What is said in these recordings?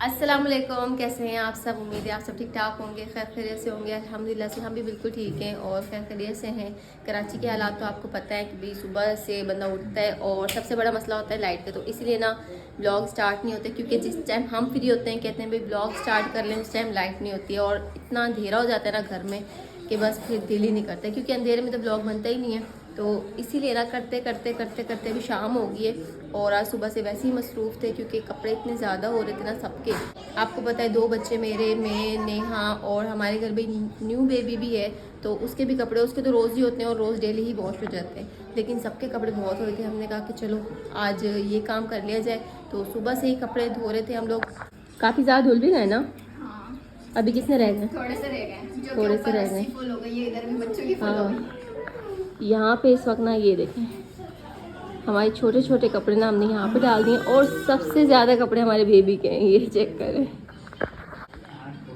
अस्सलामुअलैकुम, कैसे हैं आप सब। उम्मीद है आप सब ठीक ठाक होंगे, खैर खैरियत से होंगे। अल्हम्दुलिल्लाह से हम भी बिल्कुल ठीक हैं और खैर खैरियत से हैं। कराची के हालात तो आपको पता है कि भाई सुबह से बंदा उठता है और सबसे बड़ा मसला होता है लाइट का, तो इसलिए ना ब्लॉग स्टार्ट नहीं होते, क्योंकि जिस टाइम हम फ्री होते हैं कहते हैं भाई ब्लॉग स्टार्ट कर लें, उस टाइम लाइट नहीं होती है और इतना अंधेरा हो जाता है ना घर में कि बस फिर दिल ही नहीं करता, क्योंकि अंधेरे में तो ब्लॉग बनता ही नहीं है। तो इसीलिए ना करते करते करते करते अभी शाम हो गई है और आज सुबह से वैसे ही मसरूफ़ थे, क्योंकि कपड़े इतने ज़्यादा हो रहे थे ना सबके। आपको पता है 2 बच्चे मेरे, मैं, नेहा और हमारे घर में न्यू बेबी भी है, तो उसके भी कपड़े, उसके तो रोज़ ही होते हैं और रोज़ डेली ही वॉश हो जाते हैं, लेकिन सबके कपड़े बहुत हो रहे थे। हमने कहा कि चलो आज ये काम कर लिया जाए, तो सुबह से ही कपड़े धो रहे थे हम लोग। काफ़ी ज़्यादा धुल भी गए ना। हाँ, अभी कितने रह गए? थोड़े से रह गए, थोड़े से रह गए। फुल हो गई, ये इधर भी बच्चों की फुल हो गई। यहाँ पे इस वक्त ना ये देखें, हमारे छोटे छोटे कपड़े ना हमने यहाँ पे डाल दिए और सबसे ज़्यादा कपड़े हमारे बेबी के हैं, ये चेक करें।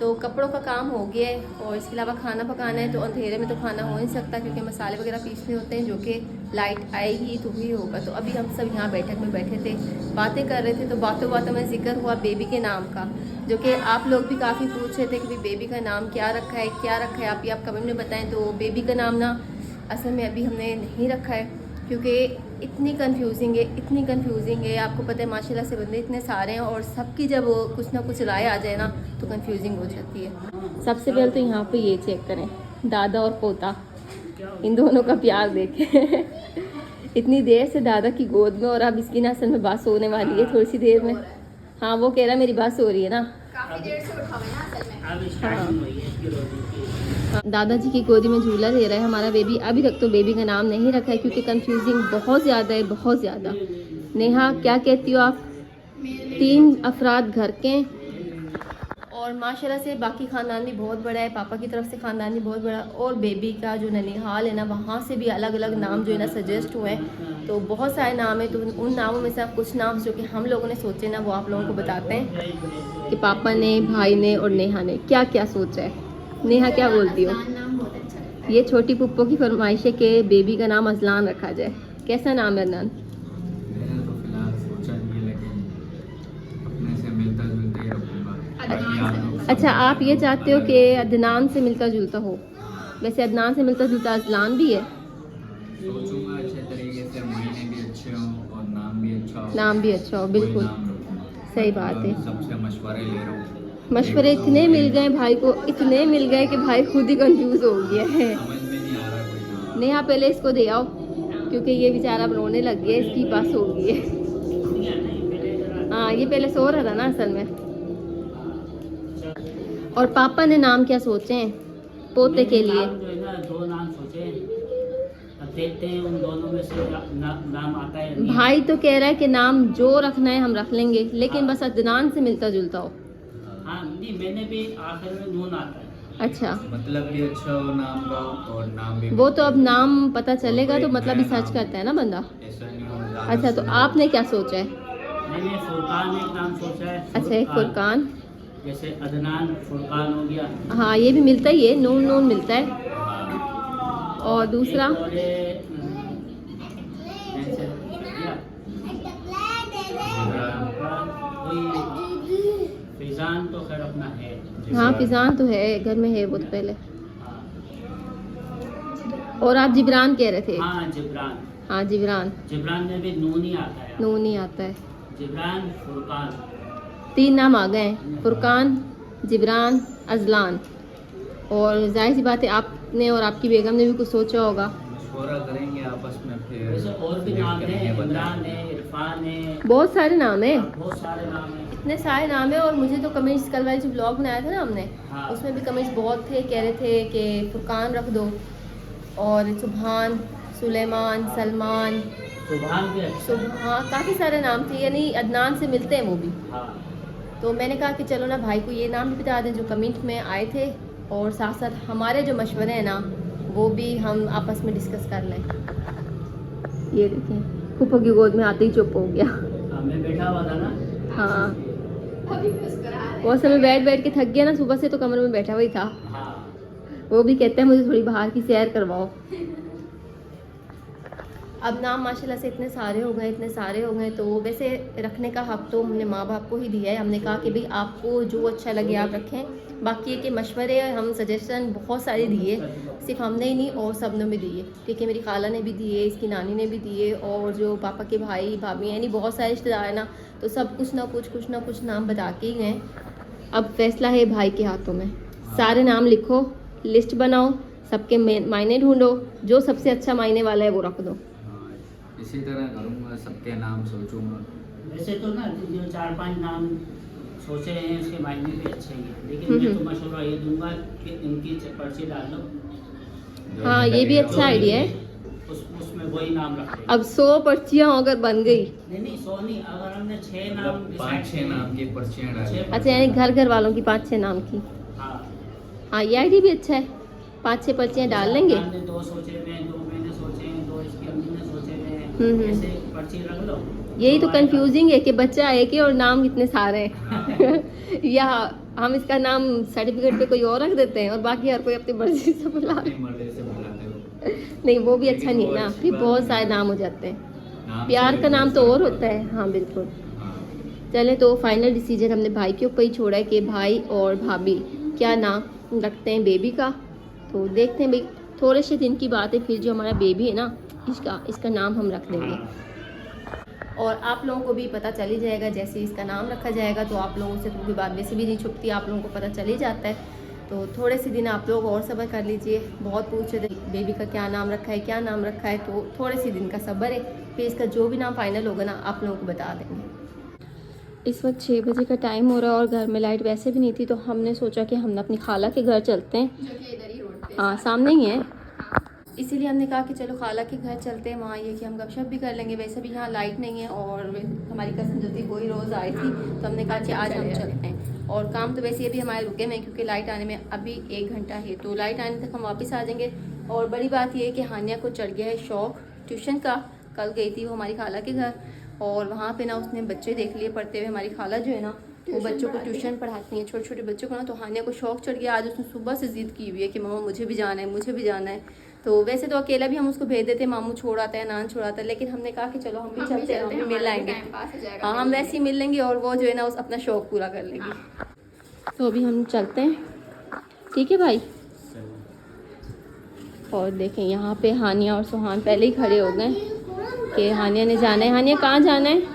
तो कपड़ों का काम हो गया है और इसके अलावा खाना पकाना है, तो अंधेरे में तो खाना हो नहीं सकता क्योंकि मसाले वगैरह पीसने होते हैं, जो कि लाइट आएगी तो ही होगा। तो अभी हम सब यहाँ बैठक में बैठे थे, बातें कर रहे थे, तो बातों बातों में जिक्र हुआ बेबी के नाम का, जो कि आप लोग भी काफ़ी पूछ रहे थे कि भाई बेबी का नाम क्या रखा है, क्या रखा है, आप कमेंट में बताएं। तो बेबी का नाम ना असल में अभी हमने नहीं रखा है, क्योंकि इतनी कंफ्यूजिंग है। आपको पता है माशाल्लाह से बंदे इतने सारे हैं और सबकी जब कुछ ना कुछ राय आ जाए ना तो कंफ्यूजिंग हो जाती है। सबसे पहले तो यहाँ पे ये चेक करें, दादा और पोता, इन दोनों का प्यार देखें। इतनी देर से दादा की गोद में और अब इसकी ना असल में बात होने वाली है थोड़ी सी देर में। हाँ, वो कह रहा मेरी बात हो रही है ना। काफी देर से उठा हुआ है ना असल में। दादाजी की गोदी में झूला ले रहा है हमारा बेबी। अभी तक तो बेबी का नाम नहीं रखा है क्योंकि कंफ्यूजिंग बहुत ज़्यादा है, बहुत ज़्यादा। नेहा क्या कहती हो आप? 3 अफराद घर के और माशाल्लाह से बाकी ख़ानदान भी बहुत बड़ा है, पापा की तरफ से ख़ानदान भी बहुत बड़ा, और बेबी का जो ननिहाल है ना वहाँ से भी अलग अलग नाम जो है ना सजेस्ट हुए हैं, तो बहुत सारे नाम है। तो उन नामों में से आप कुछ नाम जो कि हम लोगों ने सोचे ना वो आप लोगों को बताते हैं कि पापा ने, भाई ने और नेहा ने क्या क्या सोचा है। नेहा क्या बोलती हो? नाम बहुत अच्छा लगता है। ये छोटी पुप्पो की फरमाइश है कि बेबी का नाम अजलान रखा जाए। कैसा नाम है अदनान? मैंने तो फिलहाल सोचा नहीं, लेकिन अपने से मिलता जुलता ही रखूंगा। अच्छा, आप ये चाहते हो कि अदनान से मिलता जुलता हो। वैसे अदनान से मिलता जुलता अजलान भी है। सोचूंगा अच्छे तरीके से, महीने भी अच्छे हों और नाम भी अच्छा हो। नाम भी अच्छा हो, बिल्कुल सही बात है। सबसे मशवरे ले रहा हूँ। मशवरे इतने मिल गए भाई को, इतने मिल गए कि भाई खुद ही कंफ्यूज हो गया है। समझ में नहीं आ रहा कोई नाम। नेहा पहले इसको दे आओ, क्योंकि ये बेचारा रोने लग गया, इसकी पास हो गई है। हाँ, ये पहले सो रहा था ना असल में। और पापा ने नाम क्या सोचे हैं पोते के लिए? जो है ना 2 नाम सोचे हैं, अब देखते हैं उन दोनों में से नाम आता है नहीं। भाई तो कह रहा है कि नाम जो रखना है हम रख लेंगे, लेकिन बस अदनान से मिलता जुलता हो। हाँ नहीं, मैंने भी आखिर में नून आता है। अच्छा, मतलब भी अच्छा हो नाम का और नाम भी। वो तो अब नाम पता चलेगा तो मतलब भी सर्च करता है ना बंदा। ऐसा नहीं हो ज़्यादा अच्छा, तो सुना। आपने क्या सोचा है? मैंने फुरकान एक नाम सोचा है। अच्छा, एक फुरकान। जैसे अदनान फुरकान हो गया। हाँ, ये भी मिलता ही है, नून नून मिलता है। और दूसरा एक और है, ऐसे या, कोई फिजान तो खैर अपना है। हाँ, फिजान तो है, घर में है वो तो पहले। हाँ, और आप जिब्रान कह रहे थे? हाँ जिब्रान। हाँ, जिब्रान। जिब्रान में भी नून ही आता है। नून ही आता है। जिब्रान फुरकान। 3 नाम आ गए हैं, फुरकान, जिब्रान, अजलान। और जाहिर सी बात है आपने और आपकी बेगम ने भी कुछ सोचा होगा। मशवरा करेंगे आपस में फिर। वैसे और भी नाम है, इमरान है, इरफान है, बहुत सारे नाम है, बहुत सारे नाम है। इतने सारे नाम है। और मुझे तो कमेंट्स, कल वाली जो ब्लॉग बनाया था ना हमने, हाँ। उसमें भी कमेंट्स बहुत थे, कह रहे थे कि फुरकान रख दो, और सुबहान, सुलेमान, सलमान, सुभान भी अच्छा है। हाँ काफ़ी सारे नाम थे, यानी अदनान से मिलते हैं वो भी। हाँ, तो मैंने कहा कि चलो ना भाई को ये नाम भी बता दें जो कमेंट में आए थे, और साथ साथ हमारे जो मशवरे हैं ना वो भी हम आपस में डिस्कस कर लें। ये देखें, फूफा की गोद में आते ही चुप हो गया। मैं बैठा हुआ था ना। हाँ, अभी मुस्कुरा रहा है। बहुत समय बैठ बैठ के थक गया ना सुबह से, तो कमरे में बैठा हुआ ही था। हाँ, वो भी कहते हैं मुझे थोड़ी बाहर की सैर करवाओ। अब नाम माशाल्लाह से इतने सारे हो गए, तो वैसे रखने का हक़ तो हमने माँ बाप को ही दिया है। हमने कहा कि भाई आपको जो अच्छा लगे आप रखें। बाकी ये कि मशवरे हम सजेशन बहुत सारे दिए, सिर्फ हमने ही नहीं और सब ने भी दिए। ठीक है, मेरी खाला ने भी दिए, इसकी नानी ने भी दिए, और जो पापा के भाई भाभी यानी बहुत सारे रिश्तेदार हैं ना, तो सब कुछ ना कुछ नाम बता के ही गए। अब फैसला है भाई के हाथों में। सारे नाम लिखो, लिस्ट बनाओ, सबके मायने ढूंढो, जो सबसे अच्छा मायने वाला है वो रख दो। हाँ, इसी तरह करूँगा, सबके नाम सोचूंगा। वैसे तो ना जो 4-5 नाम सोचे हैं उसके मायने भी अच्छे ही हैं, लेकिन मैं तो मशवरा ये दूंगा कि इनकी पर्ची डाल लो। हाँ, ये भी अच्छा आइडिया है। उसमें वही नाम रखें। अब 100 पर्चियाँ अगर बन गई, नहीं 100 नहीं, अगर हमने 6 नाम 5-6 नाम की पर्चियाँ डाली। अच्छा यानी घर वालों की 5-6 नाम की। हाँ, ये आइडिया भी अच्छा है, 5-6 पर्चियाँ डाल लेंगे। 2 सोचे हुए हैं, 2 मैंने सोचे हैं, 2 इसकी अम्मी ने सोचे हुए हैं, ऐसे पर्ची रख लो। यही तो कंफ्यूजिंग है कि बच्चा एक ही और नाम कितने सारे हैं। या हम इसका नाम सर्टिफिकेट पे कोई और रख देते हैं और बाकी हर कोई अपनी मर्जी से बुला। नहीं, वो भी अच्छा नहीं है ना, फिर बहुत सारे नाम हो जाते हैं। प्यार का नाम तो और होता है। हाँ बिल्कुल। चले, तो फाइनल डिसीजन हमने भाई के ऊपर ही छोड़ा है कि भाई और भाभी क्या नाम रखते हैं बेबी का। तो देखते हैं भाई, थोड़े से दिन की बात है, फिर जो हमारा बेबी है ना, इसका नाम हम रख देंगे। और आप लोगों को भी पता चल ही जाएगा, जैसे इसका नाम रखा जाएगा तो आप लोगों से तो कोई बात वैसे भी नहीं छुपती, आप लोगों को पता चल ही जाता है। तो थोड़े से दिन आप लोग और सब्र कर लीजिए। बहुत पूछे थे बेबी का क्या नाम रखा है, तो थोड़े से दिन का सब्र है, फिर इसका जो भी नाम फाइनल होगा ना आप लोगों को बता देंगे। इस वक्त 6 बजे का टाइम हो रहा है और घर में लाइट वैसे भी नहीं थी, तो हमने सोचा कि हम अपनी खाला के घर चलते हैं, जो कि इधर ही रोड पे। हाँ सामने ही है। इसीलिए हमने कहा कि चलो खाला के घर चलते हैं, वहाँ ये कि हम गपशप भी कर लेंगे। वैसे भी यहाँ लाइट नहीं है और हमारी कज़न जो थी वही रोज़ आई थी, तो हमने कहा कि आज हम चलते हैं। और काम तो वैसे भी हमारे रुके हुए हैं क्योंकि लाइट आने में अभी 1 घंटा है, तो लाइट आने तक हम वापस आ जाएंगे। और बड़ी बात ये है कि हानिया को चढ़ गया है शौक़ ट्यूशन का। कल गई थी वो हमारी खाला के घर और वहाँ पे ना उसने बच्चे देख लिए पढ़ते हुए। हमारी खाला जो है ना वो बच्चों को ट्यूशन पढ़ाती हैं, छोटे छोटे बच्चों को ना। तो हानिया को शौक़ चढ़ गया, आज उसने सुबह से ज़िद की हुई है कि मम्मा मुझे भी जाना है। तो वैसे तो अकेला भी हम उसको भेज देते, मामू छोड़ाता है, नान छोड़ाता है, लेकिन हमने कहा कि चलो हम भी चलते हैं, हम भी मिल आएंगे। हाँ, हम वैसे ही मिल लेंगे और वो जो है ना उस अपना शौक़ पूरा कर लेंगी। तो अभी हम चलते हैं, ठीक है भाई। और देखें यहाँ पे हानिया और सुहान पहले ही खड़े हो गए कि हानिया ने जाना है। हानिया कहाँ जाना है,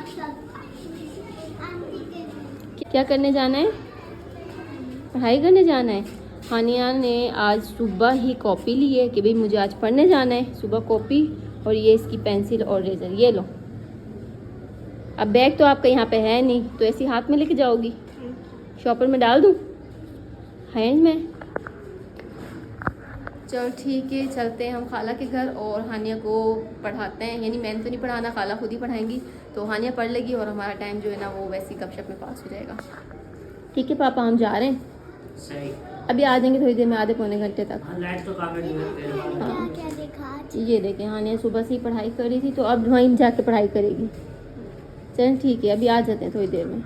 क्या करने जाना है? पढ़ाई करने जाना है। हानिया ने आज सुबह ही कॉपी ली है कि भाई मुझे आज पढ़ने जाना है। सुबह कॉपी और ये इसकी पेंसिल और रेजर, ये लो। अब बैग तो आपका यहाँ पे है नहीं, तो ऐसी हाथ में लेके जाओगी? शॉपर में डाल दूँ, हैंड में? चलो ठीक है, चलते हैं हम खाला के घर और हानिया को पढ़ाते हैं। यानी मैंने तो नहीं पढ़ाना, खाला खुद ही पढ़ाएंगी, तो हानिया पढ़ लेगी और हमारा टाइम जो है ना वो वैसी गपशप में पास हो जाएगा। ठीक है पापा, हम जा रहे हैं। सही, अभी आ जाएंगे थोड़ी देर में, आधे पौने घंटे तक। लाइट तो काफी देर हाँ, ये देखें हानिया सुबह से ही पढ़ाई कर रही थी, तो अब वहीं जाके पढ़ाई करेगी। चलें ठीक है, अभी आ जाते हैं थोड़ी देर में।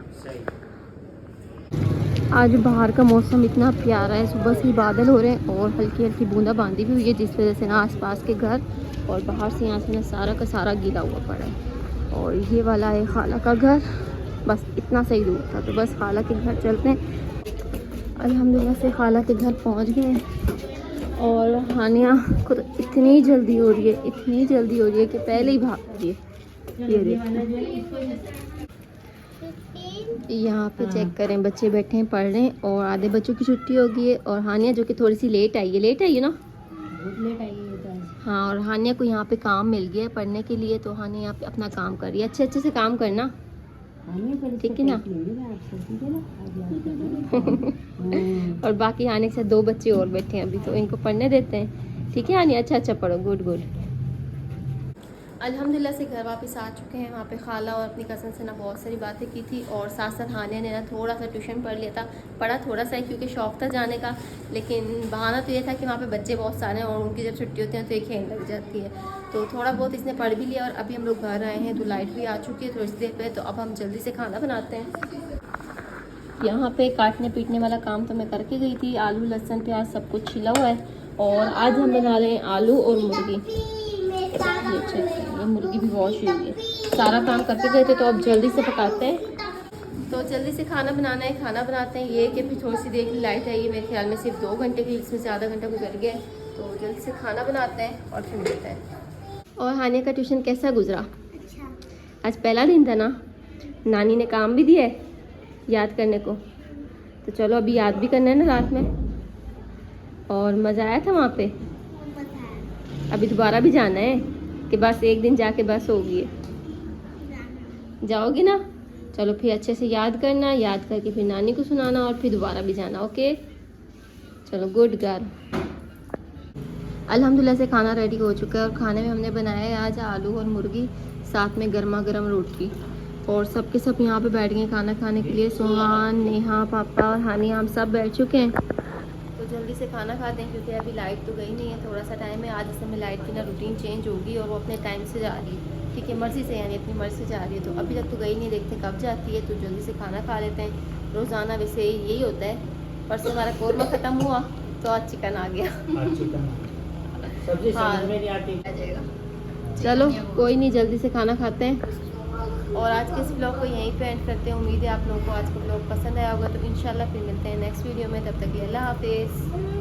आज बाहर का मौसम इतना प्यारा है, सुबह से ही बादल हो रहे हैं और हल्की हल्की बूंदाबांदी भी हुई है, जिस वजह से ना आसपास के घर और बाहर से यहाँ से ना सारा का सारा गीला हुआ पड़ा है। और ये वाला है खाला का घर, बस इतना सही दूर था, तो बस खाला के घर चलते हैं। अल्हम्दुलिल्लाह से खाला के घर पहुँच गए हैं और हानिया को तो इतनी जल्दी हो रही है कि पहले ही भाग रही है। ये देखिए यहाँ पे चेक करें, बच्चे बैठे हैं पढ़ रहे हैं और आधे बच्चों की छुट्टी हो गई है। और हानिया जो कि थोड़ी सी लेट आई है ना, हाँ। और हानिया को यहाँ पे काम मिल गया है पढ़ने के लिए, तो हानिया यहाँ पे अपना काम कर रही है। अच्छे से काम करना, ठीक है ना। और बाकी हानिया के साथ 2 बच्चे और बैठे हैं अभी, तो इनको पढ़ने देते हैं, ठीक है हानिया? अच्छा पढ़ो, गुड। अल्हम्दुलिल्लाह से घर वापस आ चुके हैं। वहाँ पे खाला और अपनी कज़न से ना बहुत सारी बातें की थी और साथ साथ हानिया ने ना थोड़ा सा ट्यूशन पढ़ लिया था। पढ़ा थोड़ा सा है क्योंकि शौक़ था जाने का, लेकिन बहाना तो ये था कि वहाँ पे बच्चे बहुत सारे हैं और उनकी जब छुट्टी होती है तो एक खेल लग जाती है। तो थोड़ा बहुत इसने पढ़ भी लिया और अभी हम लोग घर आए हैं, तो लाइट भी आ चुकी है थोड़ी सी देर पर, तो अब हम जल्दी से खाना बनाते हैं। यहाँ पर काटने पीटने वाला काम तो मैं करके गई थी, आलू लहसुन प्याज सब कुछ छिला हुआ है। और आज हम बना रहे हैं आलू और मुर्गी। ये चेक करें, ये मुर्गी भी वॉश हुई है। सारा काम करके गए थे तो अब जल्दी से पकाते हैं। तो जल्दी से खाना बनाना है, खाना बनाते हैं। ये कि फिर थोड़ी सी देर की लाइट आई है, मेरे ख्याल में सिर्फ 2 घंटे की, इसमें से आधा घंटा गुजर गया है। तो जल्दी से खाना बनाते हैं और फिर मिलते हैं। और हानिया का ट्यूशन कैसा गुजरा? अच्छा। आज पहला दिन था ना, नानी ने काम भी दिया है याद करने को, तो चलो अभी याद भी करना है ना रात में। और मज़ा आया था वहाँ पे? अभी दोबारा भी जाना है कि बस एक दिन जाके बस होगी? जाओगी ना? चलो फिर अच्छे से याद करना, याद करके फिर नानी को सुनाना और फिर दोबारा भी जाना। ओके चलो, गुड गर्ल। अल्हम्दुलिल्लाह से खाना रेडी हो चुका है और खाने में हमने बनाया है आज आलू और मुर्गी, साथ में गर्मा गर्म रोटी। और सब के सब यहाँ पे बैठ गए खाना खाने के लिए। सुहान, नेहा, पापा और हानिया हम सब बैठ चुके हैं। तो जल्दी से खाना खाते हैं क्योंकि अभी लाइट तो गई नहीं है, थोड़ा सा टाइम है। आज इस समय लाइट की ना रूटीन चेंज होगी और वो अपने टाइम से जा रही है, ठीक है, मर्ज़ी से, यानी अपनी मर्ज़ी से जा रही है। तो अभी तक तो गई नहीं, देखते कब जाती है। तो जल्दी से खाना खा लेते हैं। रोज़ाना वैसे यही होता है। परसों हमारा कौरमा ख़त्म हुआ तो आज चिकन आ गया। सब्जी हाँ, समझ में नहीं आती। आ जाएगा। चलो कोई नहीं, जल्दी से खाना खाते हैं। और आज के इस ब्लॉग को यहीं पे एंड करते हैं। उम्मीद है आप लोगों को आज का ब्लॉग पसंद आया होगा। तो इंशाल्लाह फिर मिलते हैं नेक्स्ट वीडियो में। तब तक के लिए अल्लाह हाफिज़।